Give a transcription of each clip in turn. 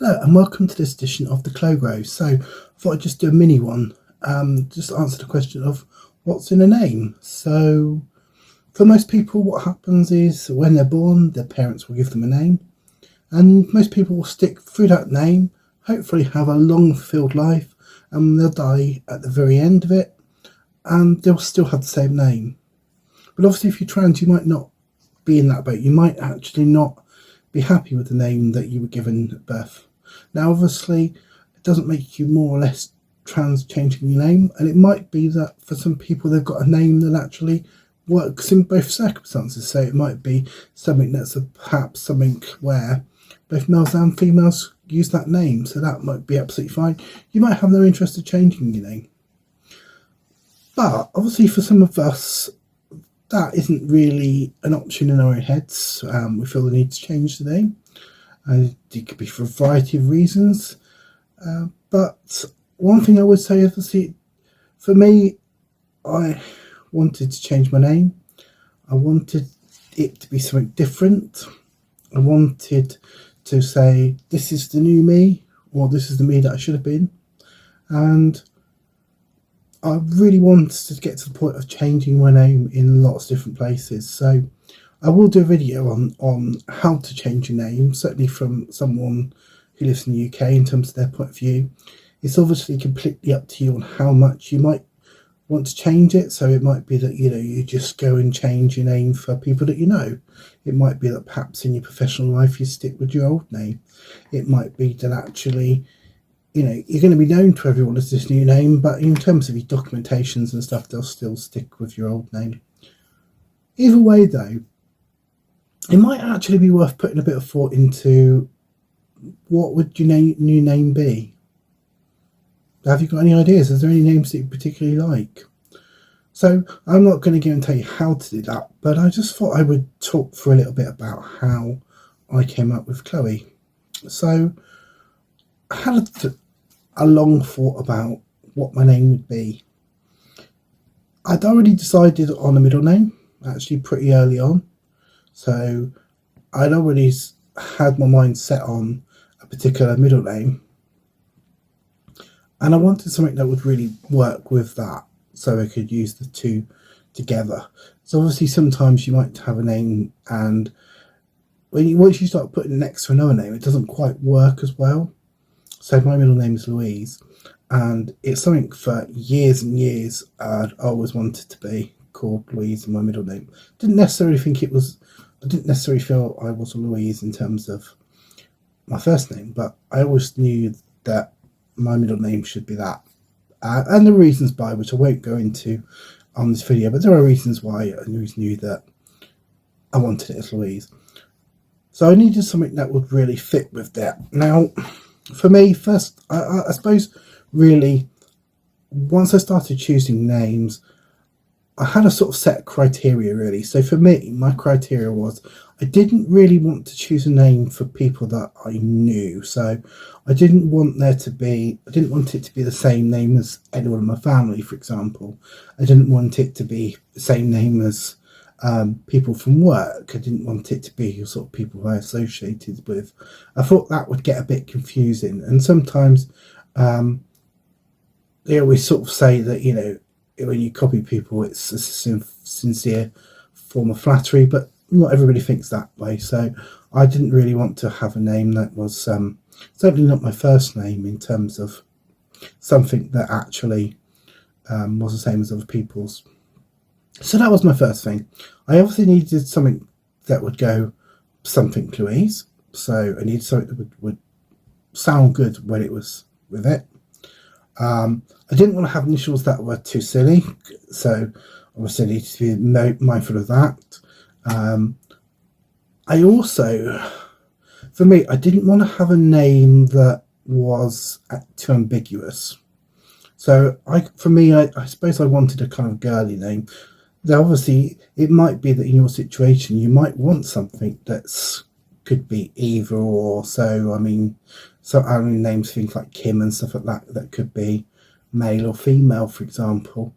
Hello and welcome to this edition of the Chlo Grow. So I thought I'd just do a mini one, just answer the question of what's in a name. So for most people, what happens is when they're born, their parents will give them a name, and most people will stick through that name, hopefully have a long fulfilled life, and they'll die at the very end of it, and they'll still have the same name. But obviously if you're trans, you might not be in that boat. You might actually not be happy with the name that you were given at birth. Now obviously it doesn't make you more or less trans changing your name, and it might be that for some people they've got a name that actually works in both circumstances. So it might be something that's perhaps something where both males and females use that name, so that might be absolutely fine. You might have no interest in changing your name, but obviously for some of us that isn't really an option in our own heads. We feel the need to change the name, and it could be for a variety of reasons. But one thing I would say, obviously, for me, I wanted to change my name. I wanted it to be something different. I wanted to say, this is the new me, or this is the me that I should have been. And I really wanted to get to the point of changing my name in lots of different places. So I will do a video on how to change your name, certainly from someone who lives in the UK in terms of their point of view. It's obviously completely up to you on how much you might want to change it. So it might be that, you just go and change your name for people that you know. It might be that perhaps in your professional life you stick with your old name. It might be that actually you're going to be known to everyone as this new name, but in terms of your documentations and stuff, they'll still stick with your old name. Either way though, it might actually be worth putting a bit of thought into what would your new name be. Have you got any ideas? Is there any names that you particularly like? So I'm not going to go and tell you how to do that, but I just thought I would talk for a little bit about how I came up with Chloe. So I had a long thought about what my name would be. I'd already decided on a middle name, actually pretty early on. So I'd already had my mind set on a particular middle name. And I wanted something that would really work with that, so I could use the two together. So obviously sometimes you might have a name, and once you start putting it next to another name, it doesn't quite work as well. So my middle name is Louise, and it's something for years and years I'd always wanted to be called Louise in my middle name. I didn't necessarily feel I was a Louise in terms of my first name, but I always knew that my middle name should be that. And the reasons by which I won't go into on this video, but there are reasons why I always knew that I wanted it as Louise. So I needed something that would really fit with that. Now, for me, first, I suppose, really, once I started choosing names, I had a sort of set criteria, really. So for me, my criteria was I didn't really want to choose a name for people that I knew. So I didn't want it to be the same name as anyone in my family, for example. I didn't want it to be the same name as people from work. I didn't want it to be sort of people who I associated with. I thought that would get a bit confusing, and sometimes they always sort of say that when you copy people it's a sincere form of flattery, but not everybody thinks that way. So I didn't really want to have a name that was certainly not my first name, in terms of something that actually was the same as other people's. So that was my first thing. I obviously needed something that would go something Louise. So I needed something that would sound good when it was with it. I didn't want to have initials that were too silly. So obviously I needed to be mindful of that. I also, for me, I didn't want to have a name that was too ambiguous. So I suppose I wanted a kind of girly name. Now, obviously, it might be that in your situation, you might want something that's could be either or. So, names, things like Kim and stuff like that could be male or female, for example.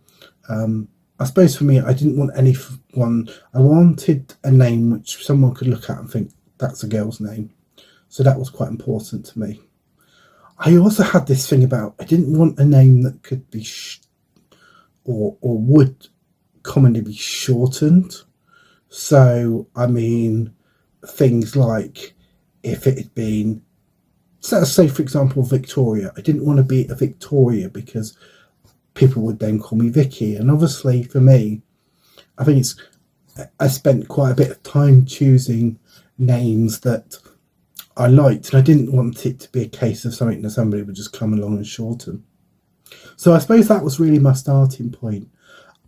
I suppose for me, I didn't want anyone. I wanted a name which someone could look at and think, that's a girl's name. So that was quite important to me. I also had this thing about I didn't want a name that could be or would commonly be shortened. So I mean, things like if it had been, so let's say for example Victoria, I didn't want to be a Victoria because people would then call me Vicky, and obviously for me, I think I spent quite a bit of time choosing names that I liked, and I didn't want it to be a case of something that somebody would just come along and shorten. So I suppose that was really my starting point.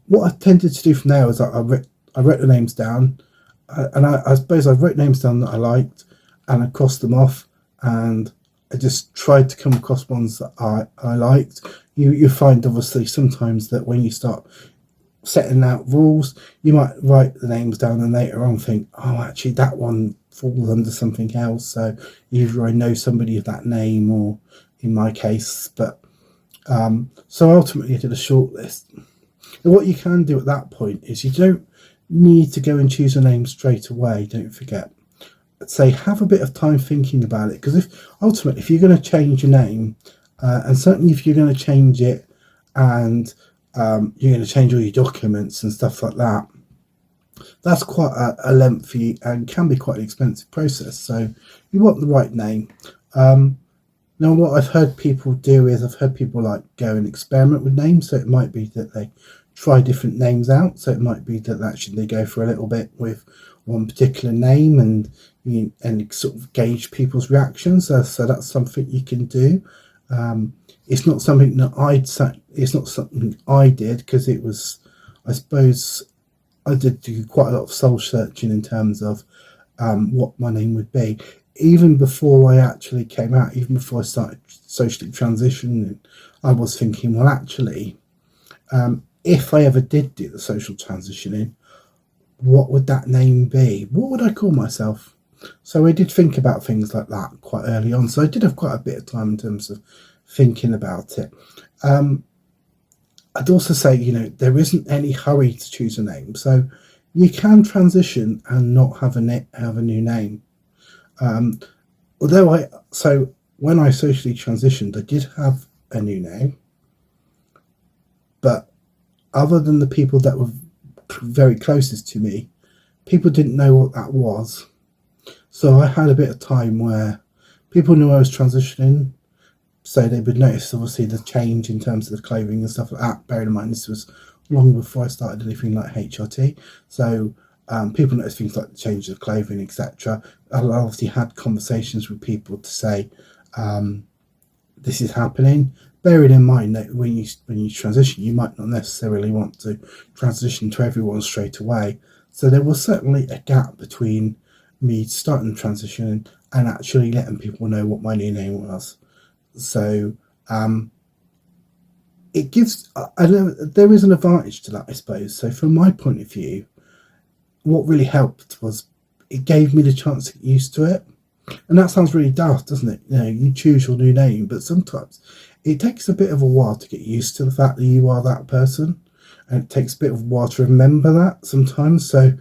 What I tended to do from there was I wrote the names down, and I suppose I wrote names down that I liked, and I crossed them off, and I just tried to come across ones that I liked. You find obviously sometimes that when you start setting out rules, you might write the names down and later on think, oh, actually that one falls under something else. So either I know somebody of that name, or in my case, but so ultimately I did a short list. And what you can do at that point is you don't need to go and choose a name straight away. Don't forget. Say have a bit of time thinking about it, because if you're going to change your name, and certainly if you're going to change it and you're going to change all your documents and stuff like that, that's quite a lengthy and can be quite an expensive process. So you want the right name. Now what I've heard people do is I've heard people like go and experiment with names. So it might be that they try different names out. So it might be that actually they go for a little bit with one particular name and sort of gauge people's reactions. So that's something you can do. It's not something that it's not something I did, because it was, I suppose, I did do quite a lot of soul searching in terms of what my name would be. Even before I actually came out, even before I started socially transitioning, I was thinking, well, actually, if I ever did do the social transitioning, what would that name be? What would I call myself? So I did think about things like that quite early on. So I did have quite a bit of time in terms of thinking about it. I'd also say, there isn't any hurry to choose a name. So you can transition and not have a new name. So when I socially transitioned, I did have a new name, but other than the people that were very closest to me, people didn't know what that was. So I had a bit of time where people knew I was transitioning, so they would notice obviously the change in terms of the clothing and stuff like that. Bearing in mind this was long before I started anything like HRT, so people noticed things like the change of clothing, etc. I obviously had conversations with people to say this is happening. Bearing in mind that when you transition, you might not necessarily want to transition to everyone straight away. So there was certainly a gap between me starting the transition and actually letting people know what my new name was. So it gives, I know there is an advantage to that, I suppose. So from my point of view, what really helped was it gave me the chance to get used to it. And that sounds really daft, doesn't it? You choose your new name, but sometimes it takes a bit of a while to get used to the fact that you are that person, and it takes a bit of a while to remember that sometimes. So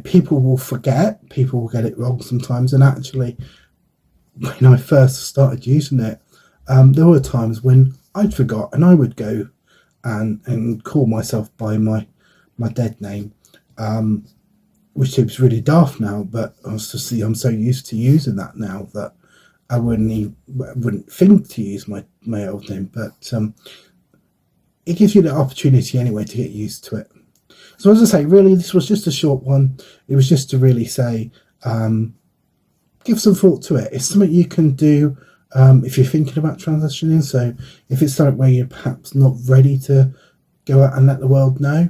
people will forget, people will get it wrong sometimes. And actually, when I first started using it, there were times when I'd forgot and I would go and call myself by my dead name, which seems really daft now, but I'm so used to using that now that I wouldn't think to use my old name. But it gives you the opportunity anyway to get used to it. So as I say, really, this was just a short one. It was just to really say, give some thought to it. It's something you can do if you're thinking about transitioning. So if it's something where you're perhaps not ready to go out and let the world know,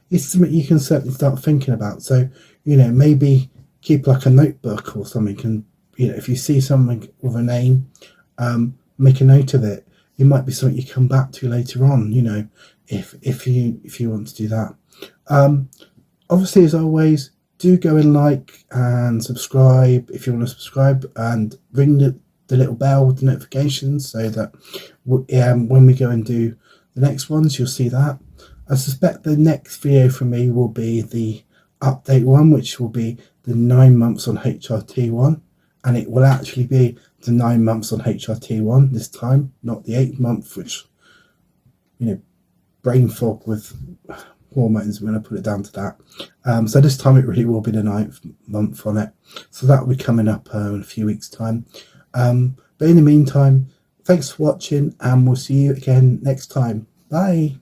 it's something you can certainly start thinking about. So, maybe keep like a notebook or something, and, if you see something with a name, make a note of it. It might be something you come back to later on, if you want to do that. Obviously, as always, do go and like and subscribe if you want to subscribe, and ring the little bell with the notifications so that when we go and do the next ones, you'll see that. I suspect the next video from me will be the update one, which will be the 9 months on HRT one, and it will actually be the 9 months on HRT1 this time, not the 8th month, which, you know, brain fog with hormones, I'm going to put it down to that. So this time it really will be the 9th month on it, so that will be coming up in a few weeks time. But in the meantime, thanks for watching, and we'll see you again next time. Bye.